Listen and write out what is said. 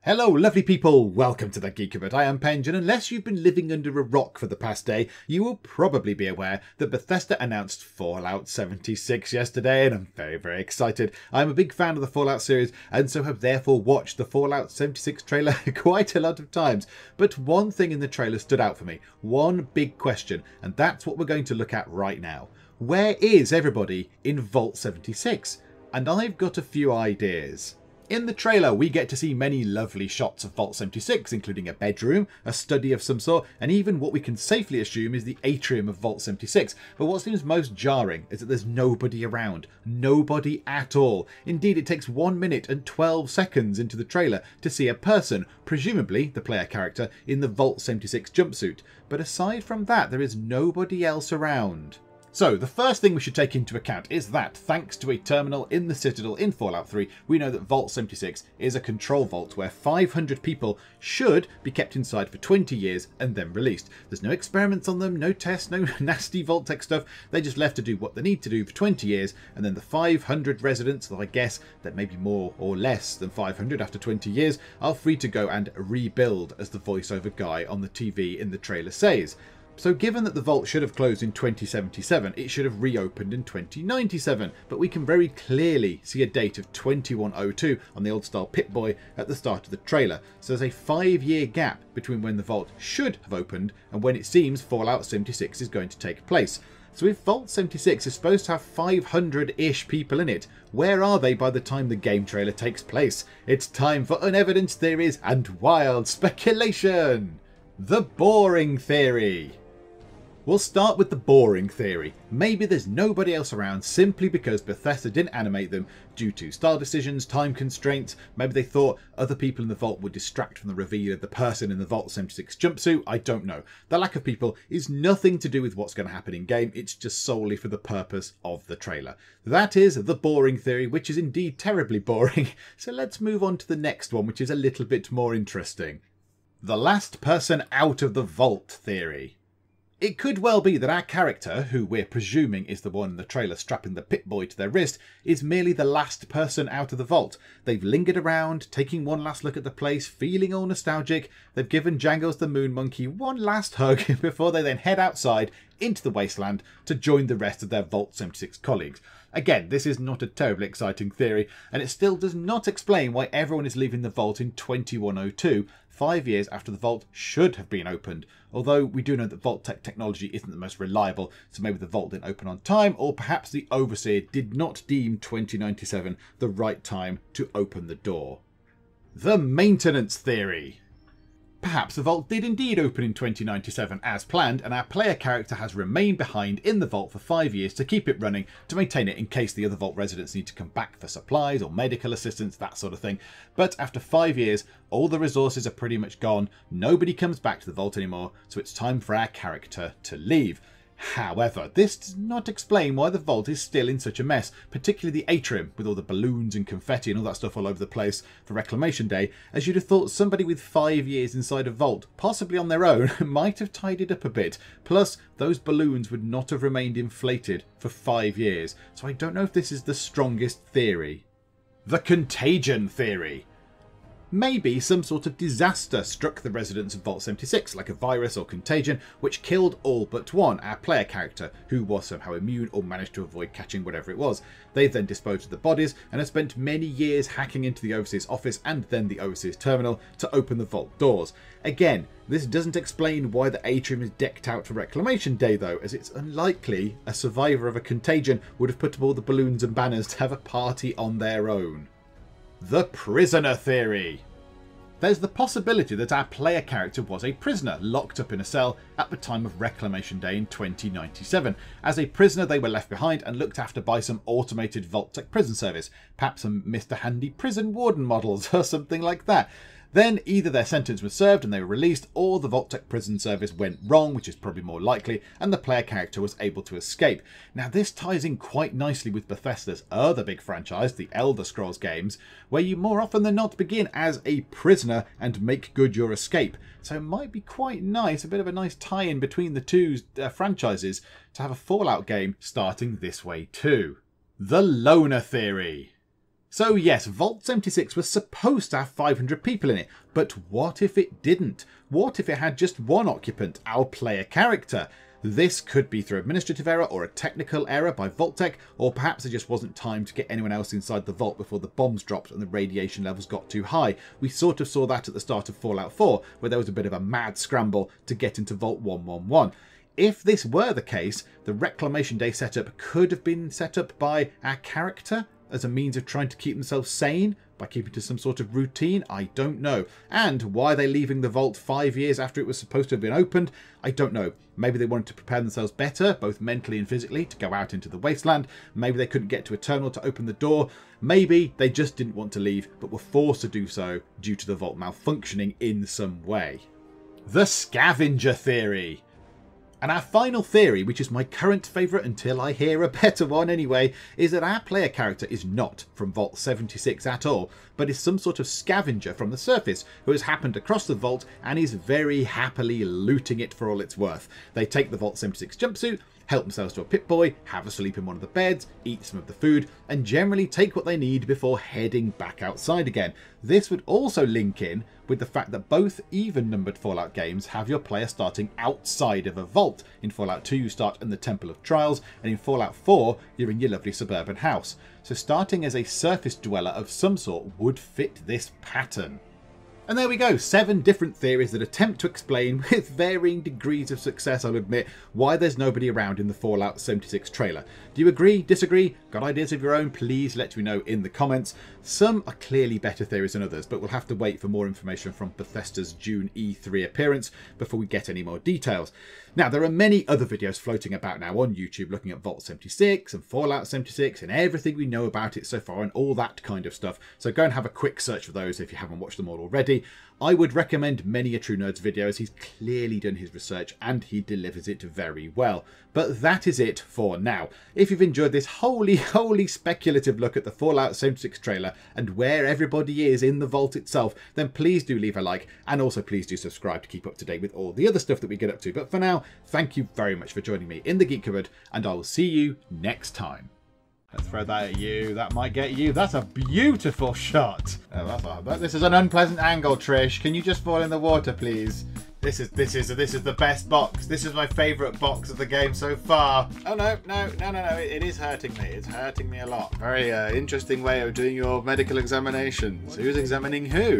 Hello lovely people, welcome to the Geek. I am Penge, and unless you've been living under a rock for the past day, you will probably be aware that Bethesda announced Fallout 76 yesterday, and I'm very excited. I'm a big fan of the Fallout series, and so have therefore watched the Fallout 76 trailer quite a lot of times. But one thing in the trailer stood out for me, one big question, and that's what we're going to look at right now. Where is everybody in Vault 76? And I've got a few ideas. In the trailer, we get to see many lovely shots of Vault 76, including a bedroom, a study of some sort, and even what we can safely assume is the atrium of Vault 76. But what seems most jarring is that there's nobody around. Nobody at all. Indeed, it takes 1 minute and 12 seconds into the trailer to see a person, presumably the player character, in the Vault 76 jumpsuit. But aside from that, there is nobody else around. So, the first thing we should take into account is that, thanks to a terminal in the Citadel in Fallout 3, we know that Vault 76 is a control vault where 500 people should be kept inside for 20 years and then released. There's no experiments on them, no tests, no nasty Vault Tech stuff. They're just left to do what they need to do for 20 years, and then the 500 residents, that I guess that may be more or less than 500 after 20 years, are free to go and rebuild, as the voiceover guy on the TV in the trailer says. So given that the vault should have closed in 2077, it should have reopened in 2097, but we can very clearly see a date of 2102 on the old style Pip-Boy at the start of the trailer. So there's a 5-year gap between when the vault should have opened and when it seems Fallout 76 is going to take place. So if Vault 76 is supposed to have 500-ish people in it, where are they by the time the game trailer takes place? It's time for unevidenced theories and wild speculation! The boring theory. We'll start with the boring theory. Maybe there's nobody else around simply because Bethesda didn't animate them due to style decisions, time constraints. Maybe they thought other people in the vault would distract from the reveal of the person in the Vault 76 jumpsuit. I don't know. The lack of people is nothing to do with what's going to happen in game. It's just solely for the purpose of the trailer. That is the boring theory, which is indeed terribly boring. So let's move on to the next one, which is a little bit more interesting. The last person out of the vault theory. It could well be that our character, who we're presuming is the one in the trailer strapping the Pip-Boy to their wrist, is merely the last person out of the vault. They've lingered around, taking one last look at the place, feeling all nostalgic. They've given Jangles the Moon Monkey one last hug before they then head outside into the wasteland to join the rest of their Vault 76 colleagues. Again, this is not a terribly exciting theory, and it still does not explain why everyone is leaving the vault in 2102, 5 years after the vault should have been opened. Although we do know that Vault Tech technology isn't the most reliable, so maybe the vault didn't open on time, or perhaps the Overseer did not deem 2097 the right time to open the door. The maintenance theory. Perhaps the vault did indeed open in 2097 as planned, and our player character has remained behind in the vault for 5 years to keep it running, to maintain it in case the other vault residents need to come back for supplies or medical assistance, that sort of thing. But after 5 years, all the resources are pretty much gone, nobody comes back to the vault anymore, so it's time for our character to leave. However, this does not explain why the vault is still in such a mess, particularly the atrium with all the balloons and confetti and all that stuff all over the place for Reclamation Day, as you'd have thought somebody with 5 years inside a vault, possibly on their own, might have tidied up a bit. Plus, those balloons would not have remained inflated for 5 years, so I don't know if this is the strongest theory. The Contagion Theory. Maybe some sort of disaster struck the residents of Vault 76, like a virus or contagion, which killed all but one, our player character, who was somehow immune or managed to avoid catching whatever it was. They then disposed of the bodies and have spent many years hacking into the Overseer's office and then the Overseer's terminal to open the vault doors. Again, this doesn't explain why the atrium is decked out for Reclamation Day though, as it's unlikely a survivor of a contagion would have put up all the balloons and banners to have a party on their own. The Prisoner Theory. There's the possibility that our player character was a prisoner locked up in a cell at the time of Reclamation Day in 2097. As a prisoner, they were left behind and looked after by some automated Vault Tech prison service, perhaps some Mr. Handy prison warden models or something like that. Then either their sentence was served and they were released, or the Vault Tech prison service went wrong, which is probably more likely, and the player character was able to escape. Now this ties in quite nicely with Bethesda's other big franchise, the Elder Scrolls games, where you more often than not begin as a prisoner and make good your escape. So it might be quite nice, a bit of a nice tie-in between the two franchises, to have a Fallout game starting this way too. The Loner Theory. So yes, Vault 76 was supposed to have 500 people in it, but what if it didn't? What if it had just one occupant, our player character? This could be through administrative error or a technical error by Vault-Tec, or perhaps there just wasn't time to get anyone else inside the vault before the bombs dropped and the radiation levels got too high. We sort of saw that at the start of Fallout 4, where there was a bit of a mad scramble to get into Vault 111. If this were the case, the Reclamation Day setup could have been set up by our character as a means of trying to keep themselves sane, by keeping to some sort of routine. I don't know. And why are they leaving the vault 5 years after it was supposed to have been opened? I don't know. Maybe they wanted to prepare themselves better, both mentally and physically, to go out into the wasteland. Maybe they couldn't get to a terminal to open the door. Maybe they just didn't want to leave, but were forced to do so due to the vault malfunctioning in some way. The Scavenger Theory. And our final theory, which is my current favourite until I hear a better one anyway, is that our player character is not from Vault 76 at all, but is some sort of scavenger from the surface who has happened across the vault and is very happily looting it for all it's worth. They take the Vault 76 jumpsuit, help themselves to a Pip-Boy, have a sleep in one of the beds, eat some of the food, and generally take what they need before heading back outside again. This would also link in with the fact that both even-numbered Fallout games have your player starting outside of a vault. In Fallout 2 you start in the Temple of Trials, and in Fallout 4 you're in your lovely suburban house. So starting as a surface dweller of some sort would fit this pattern. And there we go, 7 different theories that attempt to explain, with varying degrees of success I'll admit, why there's nobody around in the Fallout 76 trailer. Do you agree, disagree, got ideas of your own? Please let me know in the comments. Some are clearly better theories than others, but we'll have to wait for more information from Bethesda's June E3 appearance before we get any more details. Now, there are many other videos floating about now on YouTube looking at Vault 76 and Fallout 76 and everything we know about it so far and all that kind of stuff. So go and have a quick search for those if you haven't watched them all already. I would recommend many a True Nerd's videos. He's clearly done his research and he delivers it very well. But that is it for now. If you've enjoyed this wholly speculative look at the Fallout 76 trailer and where everybody is in the vault itself, then please do leave a like, and also please do subscribe to keep up to date with all the other stuff that we get up to. But for now, thank you very much for joining me in the Geek Cupboard, and I will see you next time. Let's throw that at you. That might get you. That's a beautiful shot. This is an unpleasant angle, Trish. Can you just fall in the water, please? This is the best box. This is my favourite box of the game so far. Oh no! It is hurting me. It's hurting me a lot. Very interesting way of doing your medical examinations. Who's examining who?